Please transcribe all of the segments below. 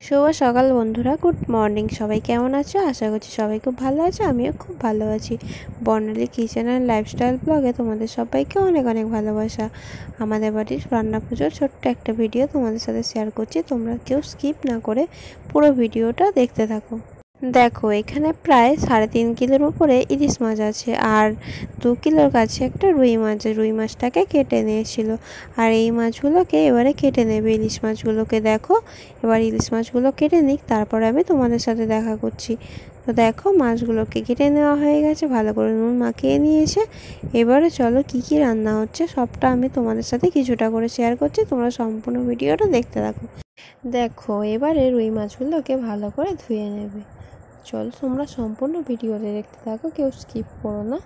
শুভ সকাল বন্ধুরা, good morning. সবাই কেমন আছো? আশা করছি সবাই খুব ভালো আছে। আমিও খুব ভালো আছি। বর্ণালী কিচেন অ্যান্ড লাইফস্টাইল ব্লগে তোমাদের সবাইকে অনেক অনেক ভালোবাসা। আমাদের বাড়ির রান্না পুজোর ছোট্ট একটা ভিডিও তোমাদের সাথে শেয়ার করছি। তোমরা কেউ স্কিপ না করে পুরো ভিডিওটা দেখতে থাকো। দেখো, এখানে প্রায় 3.5 কিলোর উপরে ইলিশ মাছ আছে, আর 2 কিলোর কাছে একটা রুই মাছ। রুই মাছটাকে কেটে নিয়েছিল, আর এই মাছগুলোকে এবারে কেটে নেবে। ইলিশ মাছগুলোকে দেখো, এবার ইলিশ মাছগুলো কেটে নিক, তারপরে আমি তোমাদের সাথে দেখা করছি। তো দেখো, মাছগুলোকে কেটে নেওয়া হয়ে গেছে, ভালো করে নুন মাখিয়ে নিয়েছে। এবারে চলো কি কি রান্না হচ্ছে সবটা আমি তোমাদের সাথে কিছুটা করে শেয়ার করছি। তোমরা সম্পূর্ণ ভিডিওটা দেখতে থাকো। দেখো, এবারে রুই মাছগুলোকে ভালো করে ধুয়ে নেবে। চলো তোমরা সম্পূর্ণ ভিডিওতে দেখতে থাকো, কেউ স্কিপ করো না।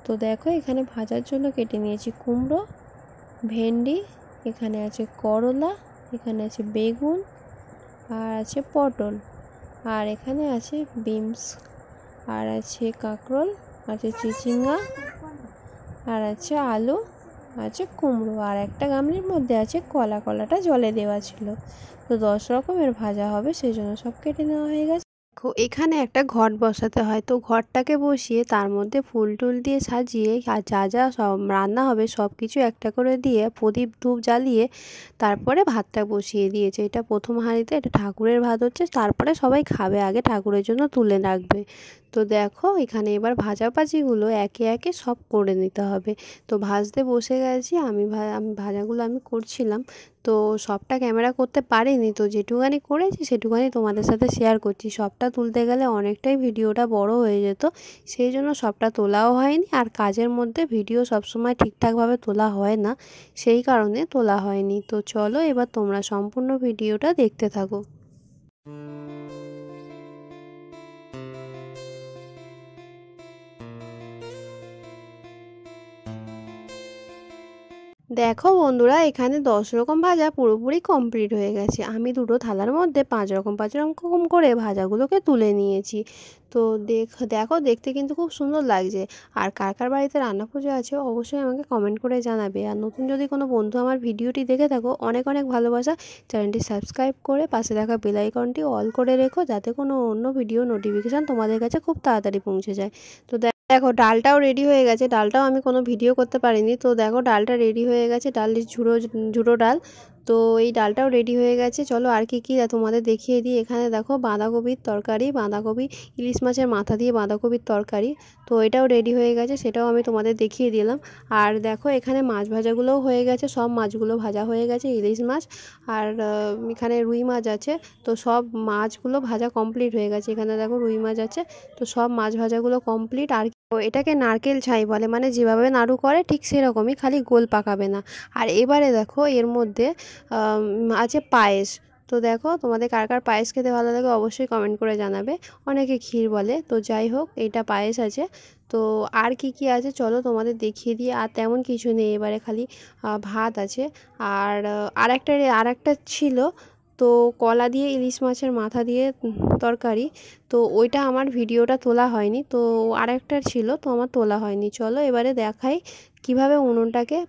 তো দেখো, এখানে ভাজার জন্য কেটে নিয়েছি কুমড়ো, ভেন্ডি, এখানে আছে করলা, এখানে আছে বেগুন, আর আছে পটল, আর এখানে আছে বিনস, আর আছে কাঁকরোল, আছে চিচিঙ্গা, আর আছে আলু, আছে কুমড়ো, আর একটা গামলির মধ্যে আছে কলা। কলাটা জলে দেওয়া ছিল। তো 10 রকমের ভাজা হবে, সেই জন্য সব কেটে নেওয়া হয়ে গেছে। এখানে একটা ঘট বসাতে হয়, তো ঘরটাকে বসিয়ে তার মধ্যে ফুল টুল দিয়ে সাজিয়ে আর যা যা সব রান্না হবে সব কিছু একটা করে দিয়ে প্রদীপ ধূপ জ্বালিয়ে তারপরে ভাতটা বসিয়ে দিয়েছে। এটা প্রথম হাঁড়িতে, এটা ঠাকুরের ভাত হচ্ছে, তারপরে সবাই খাবে, আগে ঠাকুরের জন্য তুলে রাখবে। তো দেখো, এখানে এবার ভাজাভাজিগুলো একে একে সব করে নিতে হবে। তো ভাজতে বসে গেছি আমি। ভাজাগুলো আমি করছিলাম, তো সবটা ক্যামেরা করতে পারিনি, তো যেটুকানি করেছি সেটুকানি তোমাদের সাথে শেয়ার করছি। সবটা তুলতে গেলে অনেকটাই ভিডিওটা বড় হয়ে যেত, সেই জন্য সবটা তোলাও হয়নি। আর কাজের মধ্যে ভিডিও সবসময় ঠিকঠাকভাবে তোলা হয় না, সেই কারণে তোলা হয়নি। তো চলো এবার তোমরা সম্পূর্ণ ভিডিওটা দেখতে থাকো। দেখো বন্ধুরা, এখানে 10 রকম ভাজা পুরোপুরি কমপ্লিট হয়ে গেছে। আমি দুটো থালার মধ্যে 5 রকম করে ভাজাগুলোকে তুলে নিয়েছি। তো দেখো, দেখতে কিন্তু খুব সুন্দর লাগছে। আর কার কার বাড়িতে রান্না পুজো আছে অবশ্যই আমাকে কমেন্ট করে জানাবে। আর নতুন যদি কোনো বন্ধু আমার ভিডিওটি দেখে থাকো, অনেক অনেক ভালোবাসা। চ্যানেলটি সাবস্ক্রাইব করে পাশে থাকা বেল আইকনটি অল করে রেখো, যাতে কোনো অন্য ভিডিও নোটিফিকেশান তোমাদের কাছে খুব তাড়াতাড়ি পৌঁছে যায়। তো দেখো, ডালটাও রেডি হয়ে গেছে। ডালটাও আমি কোনো ভিডিও করতে পারিনি। তো দেখো, ডালটা রেডি হয়ে গেছে, ডালের ঝুড়ো ডাল। তো এই ডালটাও রেডি হয়ে গেছে। চলো আর কি কি তোমাদের দেখিয়ে দিই। এখানে দেখো, বাঁধাকপির তরকারি, বাঁধাকপি ইলিশ মাছের মাথা দিয়ে বাঁধাকপির তরকারি। তো এটাও রেডি হয়ে গেছে, সেটাও আমি তোমাদের দেখিয়ে দিলাম। আর দেখো, এখানে মাছ ভাজাগুলোও হয়ে গেছে, সব মাছগুলো ভাজা হয়ে গেছে। ইলিশ মাছ আর এখানে রুই মাছ আছে। তো সব মাছগুলো ভাজা কমপ্লিট হয়ে গেছে। এখানে দেখো রুই মাছ আছে। তো সব মাছ ভাজাগুলো কমপ্লিট। আর তো এটাকে নারকেল ছাই বলে, মানে যেভাবে নাড়ু করে ঠিক সেরকমই, খালি গোল পাকাবে না। আর এবারে দেখো, এর মধ্যে আছে পায়েস। তো দেখো, তোমাদের কার কার পায়েস খেতে ভালো লাগে অবশ্যই কমেন্ট করে জানাবে। অনেকে ক্ষীর বলে, তো যাই হোক, এইটা পায়েস আছে। তো আর কি কি আছে চলো তোমাদের দেখিয়ে দিই। আর তেমন কিছু নেই, এবারে খালি ভাত আছে। আর আরেকটা ছিল, তো কলা দিয়ে ইলিশ মাছের মাথা দিয়ে তরকারি। তো ওইটা আমার ভিডিওটা তোলা হয়নি, তো আরেকটা ছিল, তো আমার তোলা হয়নি। চলো এবারে দেখাই কিভাবে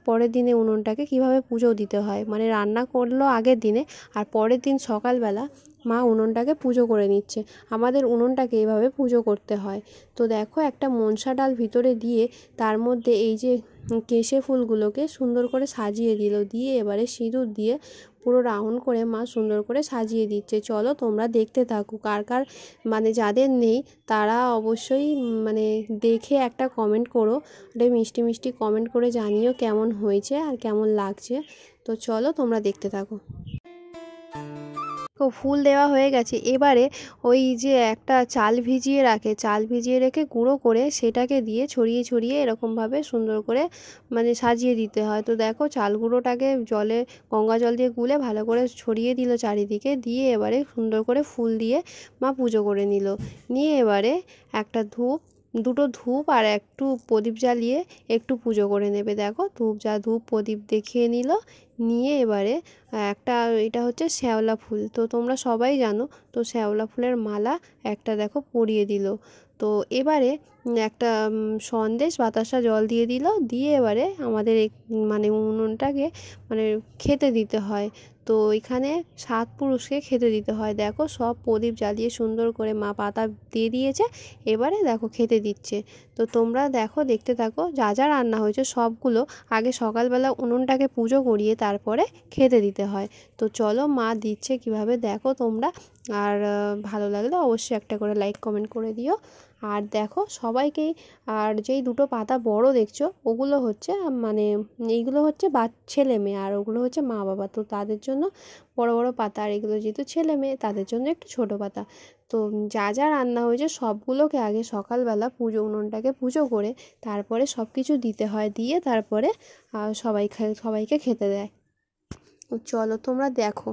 পরের দিনে উনুনটাকে কিভাবে পুজো দিতে হয়। মানে রান্না করলো আগের দিনে, আর পরের দিন সকালবেলা মা উনুনটাকে পুজো করে নিচ্ছে। আমাদের উনুনটাকে এইভাবে পুজো করতে হয়। তো দেখো, একটা মনসা ডাল ভিতরে দিয়ে তার মধ্যে এই যে কেশে ফুলগুলোকে সুন্দর করে সাজিয়ে দিয়ে এবারে সিঁদুর দিয়ে পুরো রাউন্ড করে মা সুন্দর করে সাজিয়ে দিচ্ছে। চলো তোমরা দেখতে থাকো। কার কার মানে যাদের নেই তারা অবশ্যই মানে দেখে একটা কমেন্ট করো, একটা মিষ্টি মিষ্টি কমেন্ট করে জানিও কেমন হয়েছে আর কেমন লাগছে। তো চলো তোমরা দেখতে থাকো। ফুল দেওয়া হয়ে গেছে। এবারে ওই যে একটা চাল ভিজিয়ে রাখে, চাল ভিজিয়ে রেখে গুঁড়ো করে সেটাকে দিয়ে ছড়িয়ে ছড়িয়ে এরকমভাবে সুন্দর করে মানে সাজিয়ে দিতে হয়। তো দেখো, চাল গুঁড়োটাকে গঙ্গা জল দিয়ে গুলে ভালো করে ছড়িয়ে দিল চারিদিকে, দিয়ে এবারে সুন্দর করে ফুল দিয়ে মা পুজো করে নিয়ে এবারে একটা দুটো ধূপ আর একটু প্রদীপ জ্বালিয়ে একটু পুজো করে নেবে। দেখো, ধূপ প্রদীপ দেখিয়ে নিল। নিয়ে এবারে একটা, এটা হচ্ছে শ্যাওলা ফুল, তো তোমরা সবাই জানো, তো শ্যাওলা ফুলের মালা একটা দেখো পরিয়ে দিল। তো এবারে একটা সন্দেশ বাতাসা জল দিয়ে দিল, দিয়ে এবারে আমাদের মানে উনুনটাকে মানে খেতে দিতে হয়। তো এখানে 7 পুরুষকে খেতে দিতে হয়। দেখো সব প্রদীপ জ্বালিয়ে সুন্দর করে মা পাতা দিয়ে দিয়েছে, এবারে দেখো খেতে দিচ্ছে। তো তোমরা দেখো, দেখতে থাকো, যা যা রান্না হয়েছে সবগুলো আগে সকালবেলা উনুনটাকে পুজো করিয়ে তারপরে খেতে দিতে হয়। তো চলো মা দিচ্ছে কিভাবে দেখো তোমরা। আর ভালো লাগলে অবশ্যই একটা করে লাইক কমেন্ট করে দিও। আর দেখো সবাইকেই, আর যেই দুটো পাতা বড় দেখছো ওগুলো হচ্ছে মানে এইগুলো হচ্ছে ছেলে মেয়ে, আর ওগুলো হচ্ছে মা বাবা, তো তাদের জন্য বড় বড় পাতা, আর এগুলো যেহেতু ছেলে মেয়ে তাদের জন্য একটু ছোট পাতা। তো যা যা রান্না হয়েছে সবগুলোকে আগে সকালবেলা উনুনটাকে পুজো করে তারপরে সব কিছু দিতে হয়, দিয়ে তারপরে সবাইকে খেতে দেয়। চলো তোমরা দেখো।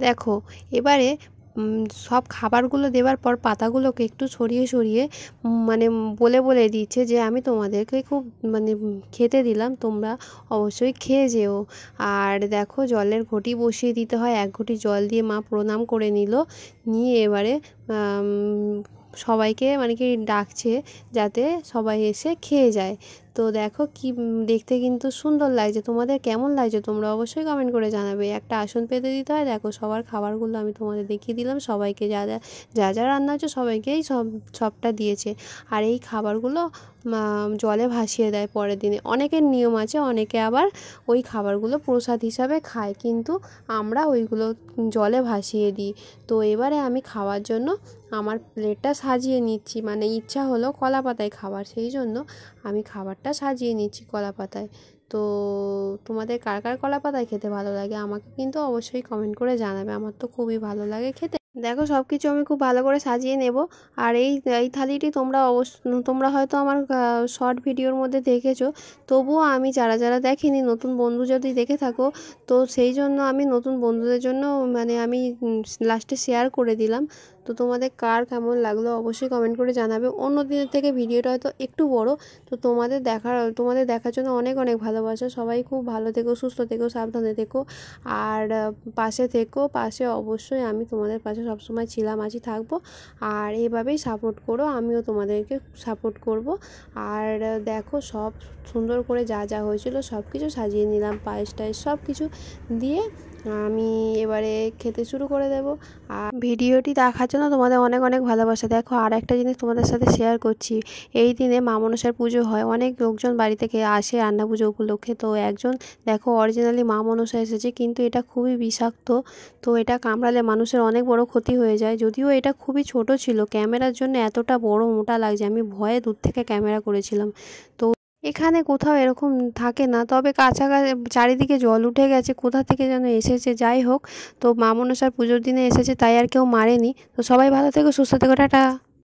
দেখো এবারে সব খাবারগুলো দেওয়ার পর পাতাগুলোকে একটু সরিয়ে সরিয়ে মানে বলে বলে দিচ্ছে যে আমি তোমাদেরকে খুব মানে খেতে দিলাম, তোমরা অবশ্যই খেয়ে যেও। আর দেখো জলের ঘটি বসিয়ে দিতে হয়, 1 ঘটি জল দিয়ে মা প্রণাম করে নিল, নিয়ে এবারে সবাইকে মানে কি ডাকছে যাতে সবাই এসে খেয়ে যায়। তো দেখো কি দেখতে কিন্তু সুন্দর লাগছে, তোমাদের কেমন লাগছে তোমরা অবশ্যই কমেন্ট করে জানাবে। একটা আসন পেতে দিতে হয়, দেখো সবার খাবারগুলো আমি তোমাদের দেখিয়ে দিলাম, সবাইকে যা যা যা যা রান্না হচ্ছে সবাইকেই সবটা দিয়েছে। আর এই খাবারগুলো জলে ভাসিয়ে দেয় পরের দিনে। অনেকের নিয়ম আছে, অনেকে আবার ওই খাবারগুলো প্রসাদ হিসাবে খায়, কিন্তু আমরা ওইগুলো জলে ভাসিয়ে দিই। তো এবারে আমি খাওয়ার জন্য আমার প্লেটটা সাজিয়ে নিচ্ছি, মানে ইচ্ছা হলো কলা পাতায় খাবার, সেই জন্য আমি খাবারটা সাজিয়ে নিচ্ছি কলা পাতায়। তো তোমাদের কার কার কলা পাতায় খেতে ভালো লাগে আমাকে কিন্তু অবশ্যই কমেন্ট করে জানাবে, আমার তো খুবই ভালো লাগে খেতে। দেখো সব কিছু আমি খুব ভালো করে সাজিয়ে নেব। আর এই এই থালিটি তোমরা হয়তো আমার শর্ট ভিডিওর মধ্যে দেখেছো, তবুও আমি যারা যারা দেখেনি, নতুন বন্ধু যদি দেখে থাকো, তো সেই জন্য আমি নতুন বন্ধুদের জন্য মানে আমি লাস্টে শেয়ার করে দিলাম। তো তোমাদের কার কেমন লাগলো অবশ্যই কমেন্ট করে জানাবে। অন্য দিনের থেকে ভিডিওটা হয়তো একটু বড়, তো তোমাদের দেখার জন্য অনেক অনেক ভালোবাসা। সবাই খুব ভালো থেকো, সুস্থ থেকো, সাবধানে থেকো, আর পাশে থেকো। পাশে অবশ্যই আমি তোমাদের পাশে সবসময় ছিলাম, আছি, থাকবো। আর এভাবেই সাপোর্ট করো, আমিও তোমাদেরকে সাপোর্ট করব। আর দেখো সব সুন্দর করে যা যা হয়েছিল সব কিছু সাজিয়ে নিলাম, পায়েস টায়েস সব কিছু দিয়ে। আমি এবারে খেতে শুরু করে দেব। আর ভিডিওটি দেখার জন্য তোমাদের অনেক অনেক ভালোবাসা। দেখো আর একটা জিনিস তোমাদের সাথে শেয়ার করছি। এই দিনে মা মনসার পুজো হয়, অনেক লোকজন বাড়ি থেকে আসে রান্না পুজো উপলক্ষে। তো একজন দেখো অরিজিনালি মা মনসা এসেছে, কিন্তু এটা খুবই বিষাক্ত। তো এটা কামড়ালে মানুষের অনেক বড় ক্ষতি হয়ে যায়। যদিও এটা খুবই ছোট ছিল, ক্যামেরার জন্য এতটা বড় মোটা লাগছে, আমি ভয়ে দূর থেকে ক্যামেরা করেছিলাম। তো এখানে কোথাও এরকম থাকে না, তবে কাছাকাছি চারিদিকে জল উঠে গেছে, কোথা থেকে যেন এসেছে। যাই হোক, তো মা মনসার পুজোর দিনে এসেছে, তাই আর কেউ মারেনি। তো সবাই ভালো থেকো, সুস্থ থেকো, টাটা।